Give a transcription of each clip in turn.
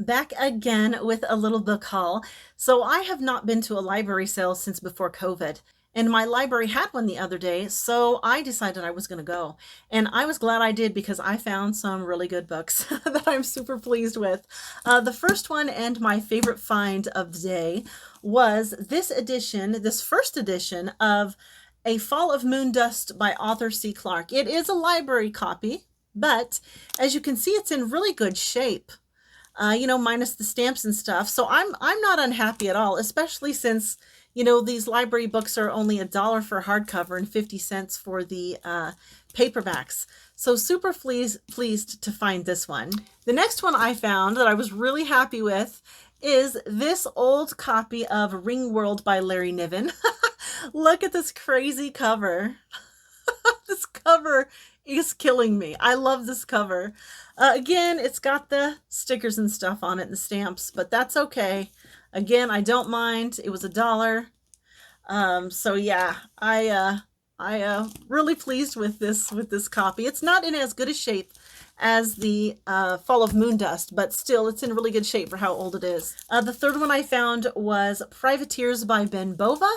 back again with a little book haul. So I have not been to a library sale since before COVID, and my library had one the other day, so I decided I was going to go. And I was glad I did because I found some really good books that I'm super pleased with. The first one and my favorite find of the day was this first edition of A Fall of Moondust by author C. Clarke. It is a library copy, but as you can see, it's in really good shape. Minus the stamps and stuff. So I'm not unhappy at all, especially since, these library books are only $1 for hardcover and 50 cents for the paperbacks. So super pleased to find this one. The next one I found that I was really happy with is this old copy of Ringworld by Larry Niven. Look at this crazy cover. This cover is killing me. I love this cover. Again, it's got the stickers and stuff on it and the stamps, but that's okay. Again, I don't mind. It was $1. So yeah, I really pleased with this copy. It's not in as good a shape as the Fall of Moondust, but still it's in really good shape for how old it is. The third one I found was Privateers by Ben Bova.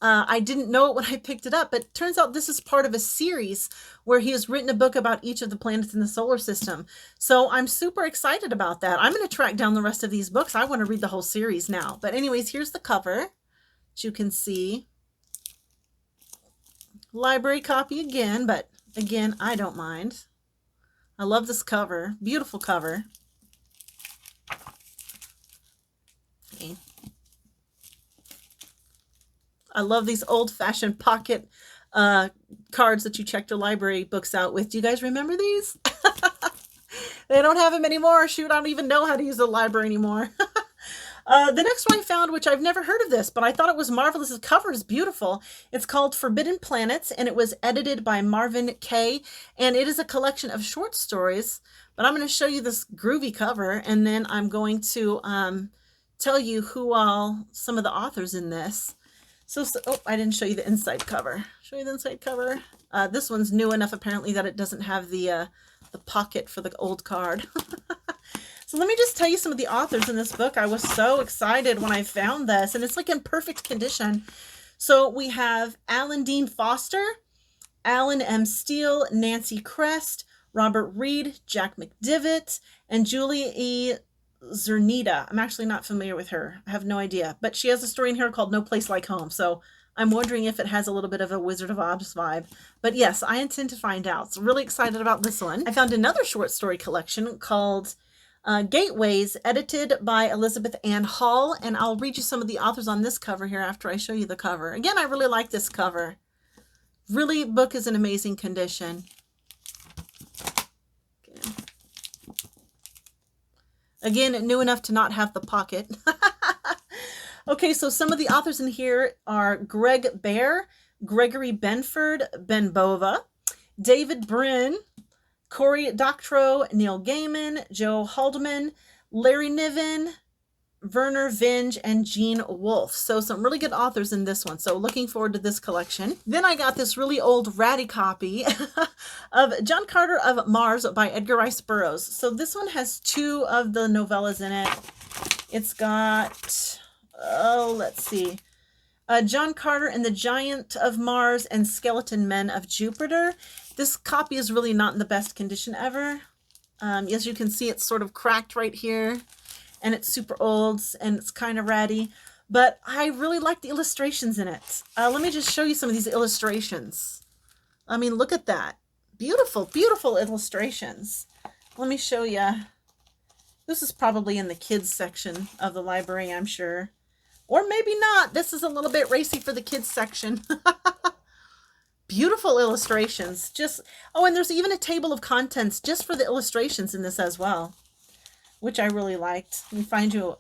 I didn't know it when I picked it up, but it turns out this is part of a series where he has written a book about each of the planets in the solar system. So I'm super excited about that. I'm going to track down the rest of these books. I want to read the whole series now. But anyways, here's the cover, as you can see. Library copy again, but again, I don't mind. I love this cover. Beautiful cover. Okay. I love these old-fashioned pocket cards that you check your library books out with. Do you guys remember these? They don't have them anymore. Shoot, I don't even know how to use the library anymore. The next one I found, which I've never heard of this, but I thought it was marvelous. The cover is beautiful. It's called Forbidden Planets, and it was edited by Marvin Kay, and it is a collection of short stories. But I'm going to show you this groovy cover, and then I'm going to tell you some of the authors in this. Oh, I didn't show you the inside cover. Show you the inside cover. This one's new enough apparently that it doesn't have the pocket for the old card. So let me just tell you some of the authors in this book. I was so excited when I found this, and it's like in perfect condition. So we have Alan Dean Foster, Alan M. Steele, Nancy Crest, Robert Reed, Jack McDivitt, and Julia E. Zernita. I'm actually not familiar with her. I have no idea. But she has a story in here called No Place Like Home. So I'm wondering if it has a little bit of a Wizard of Oz vibe. But yes, I intend to find out. So really excited about this one. I found another short story collection called Gateways, edited by Elizabeth Ann Hall. And I'll read you some of the authors on this cover here after I show you the cover. Again, I really like this cover. Really, book is in amazing condition. Again, new enough to not have the pocket. Okay, so some of the authors in here are Greg Bear, Gregory Benford, Ben Bova, David Brin, Cory Doctorow, Neil Gaiman, Joe Haldeman, Larry Niven, Werner Vinge, and Gene Wolfe. So some really good authors in this one. So looking forward to this collection. Then I got this really old ratty copy of John Carter of Mars by Edgar Rice Burroughs. So this one has 2 of the novellas in it. It's got, let's see, John Carter and the Giant of Mars and Skeleton Men of Jupiter. This copy is really not in the best condition ever. As you can see, it's sort of cracked right here. And it's super old and it's kind of ratty, but I really like the illustrations in it. Let me just show you some of these illustrations. I mean, look at that. Beautiful, beautiful illustrations. Let me show you. This is probably in the kids section of the library, I'm sure. Or maybe not. This is a little bit racy for the kids section. Beautiful illustrations. And there's even a table of contents just for the illustrations in this as well, which I really liked.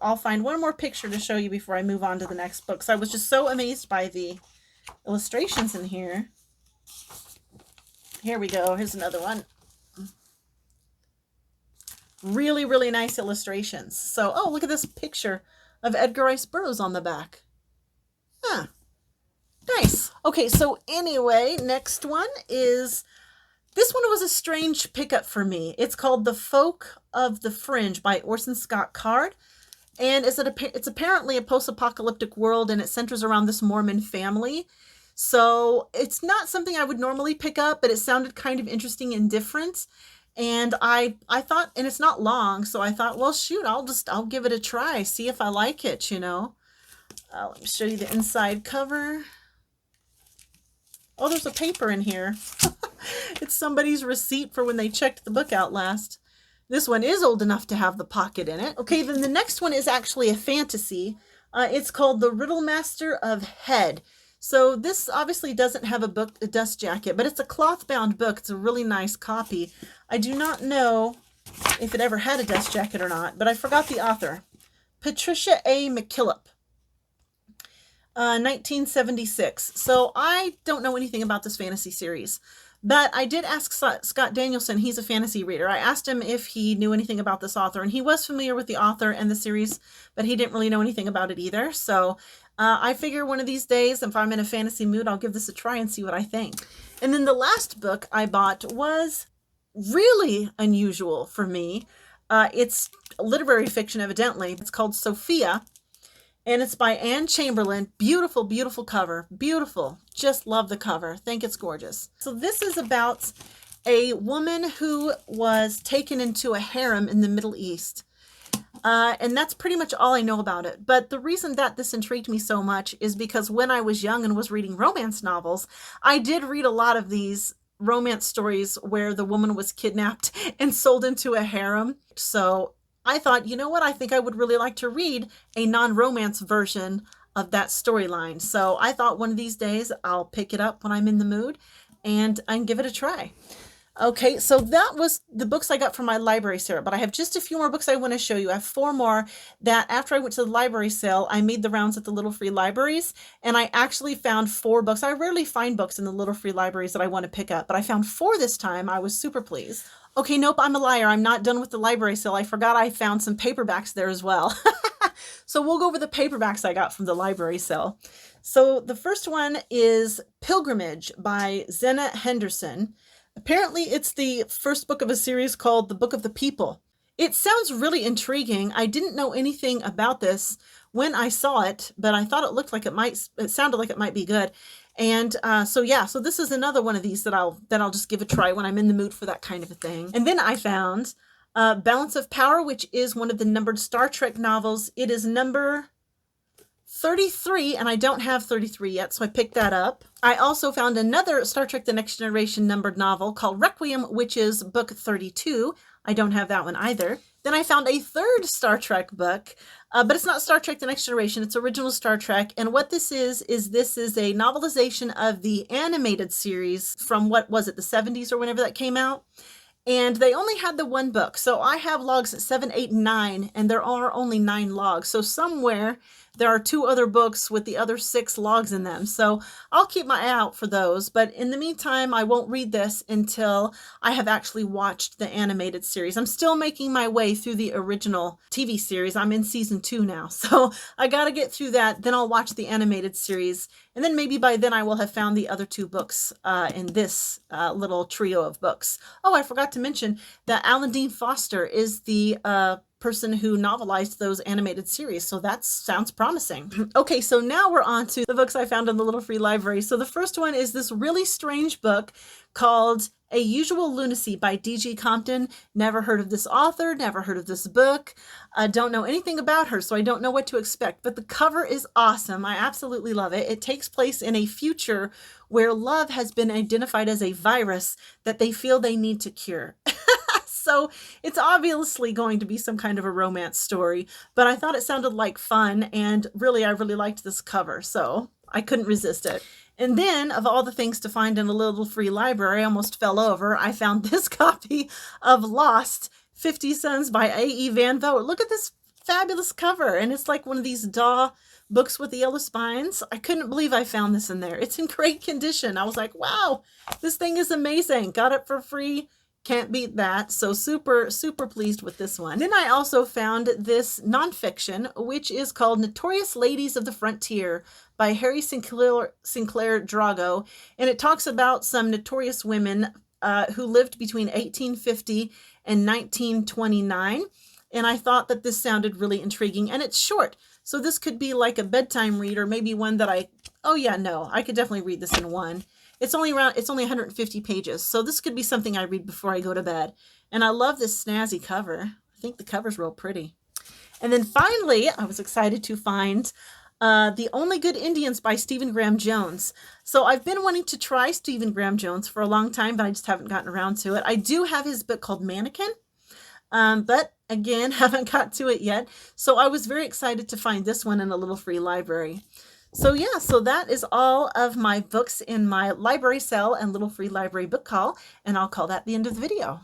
I'll find one more picture to show you before I move on to the next book. So I was just so amazed by the illustrations in here. Here we go. Here's another one. Really, really nice illustrations. So, oh, look at this picture of Edgar Rice Burroughs on the back. Huh. Nice. Okay, so anyway, next one is This one was a strange pickup for me. It's called The Folk of the Fringe by Orson Scott Card. And it's apparently a post-apocalyptic world, and it centers around this Mormon family. So it's not something I would normally pick up, but it sounded kind of interesting and different. And I thought, and it's not long, so I thought, well, shoot, I'll give it a try, see if I like it, you know. Let me show you the inside cover. Oh, there's a paper in here. It's somebody's receipt for when they checked the book out last. This one is old enough to have the pocket in it. Okay, then the next one is actually a fantasy. It's called The Riddle Master of Head. So this obviously doesn't have a dust jacket, but it's a cloth-bound book. It's a really nice copy. I do not know if it ever had a dust jacket or not, but I forgot the author. Patricia A. McKillop. 1976. So I don't know anything about this fantasy series, but I did ask Scott Danielson. He's a fantasy reader. I asked him if he knew anything about this author, and he was familiar with the author and the series, but he didn't really know anything about it either. So I figure one of these days, if I'm in a fantasy mood, I'll give this a try and see what I think. And then the last book I bought was really unusual for me. It's literary fiction, evidently. It's called Sophia. And it's by Anne Chamberlain. Beautiful, beautiful cover. Beautiful. Just love the cover. Think it's gorgeous. So this is about a woman who was taken into a harem in the Middle East. And that's pretty much all I know about it. But the reason that this intrigued me so much is because when I was young and was reading romance novels, I did read a lot of these romance stories where the woman was kidnapped and sold into a harem. So I thought, you know what? I think I would really like to read a non-romance version of that storyline. So I thought one of these days I'll pick it up when I'm in the mood and give it a try. Okay, so that was the books I got from my library sale, but I have just a few more books I want to show you. I have 4 more that after I went to the library sale, I made the rounds at the Little Free Libraries, and I actually found 4 books. I rarely find books in the Little Free Libraries that I want to pick up, but I found 4 this time. I was super pleased. Okay, nope, I'm a liar. I'm not done with the library sale. I forgot I found some paperbacks there as well. So we'll go over the paperbacks I got from the library sale. So the first one is Pilgrimage by Zena Henderson. Apparently it's the first book of a series called The Book of the People. It sounds really intriguing. I didn't know anything about this when I saw it, but I thought it sounded like it might be good. And so this is another one of these that I'll just give a try when I'm in the mood for that kind of a thing. And then I found Balance of Power, which is one of the numbered Star Trek novels. It is number 33, and I don't have 33 yet, so I picked that up. I also found another Star Trek The Next Generation numbered novel called Requiem, which is book 32. I don't have that one either. Then I found a third Star Trek book, but it's not Star Trek The Next Generation, it's original Star Trek. And what this is this is a novelization of the animated series from, what was it, the 70s or whenever that came out? And they only had the 1 book. So I have logs 7, 8, and 9, and there are only 9 logs. So somewhere there are 2 other books with the other 6 logs in them. So I'll keep my eye out for those. But in the meantime, I won't read this until I have actually watched the animated series. I'm still making my way through the original TV series. I'm in season 2 now. So I got to get through that. Then I'll watch the animated series. And then maybe by then I will have found the other 2 books in this little trio of books. Oh, I forgot to mention that Alan Dean Foster is the person who novelized those animated series. So that sounds promising. Okay, so now we're on to the books I found in the Little Free Library. So the first one is this really strange book called A Usual Lunacy by D.G. Compton. Never heard of this author, never heard of this book. I don't know anything about her, so I don't know what to expect. But the cover is awesome. I absolutely love it. It takes place in a future where love has been identified as a virus that they feel they need to cure. So it's obviously going to be some kind of a romance story, but I thought it sounded like fun, and really, I really liked this cover, so I couldn't resist it. And then, of all the things to find in a Little Free Library, I almost fell over, I found this copy of Lost, 50 Sons by A.E. Van Vogt. Look at this fabulous cover, and it's like one of these Daw books with the yellow spines. I couldn't believe I found this in there. It's in great condition. I was like, wow, this thing is amazing. Got it for free. Can't beat that. So super, super pleased with this one. Then I also found this nonfiction, which is called Notorious Ladies of the Frontier by Harry Sinclair Drago. And it talks about some notorious women who lived between 1850 and 1929. And I thought that this sounded really intriguing, and it's short. So this could be like a bedtime read, or maybe one that oh yeah, no, I could definitely read this in one. It's only 150 pages. So this could be something I read before I go to bed. And I love this snazzy cover. I think the cover's real pretty. And then finally, I was excited to find The Only Good Indians by Stephen Graham Jones. So I've been wanting to try Stephen Graham Jones for a long time, but I just haven't gotten around to it. I do have his book called Mannequin, but again, haven't got to it yet. So I was very excited to find this one in a little free library. So yeah, so that is all of my books in my library sale and little free library book haul, and I'll call that the end of the video.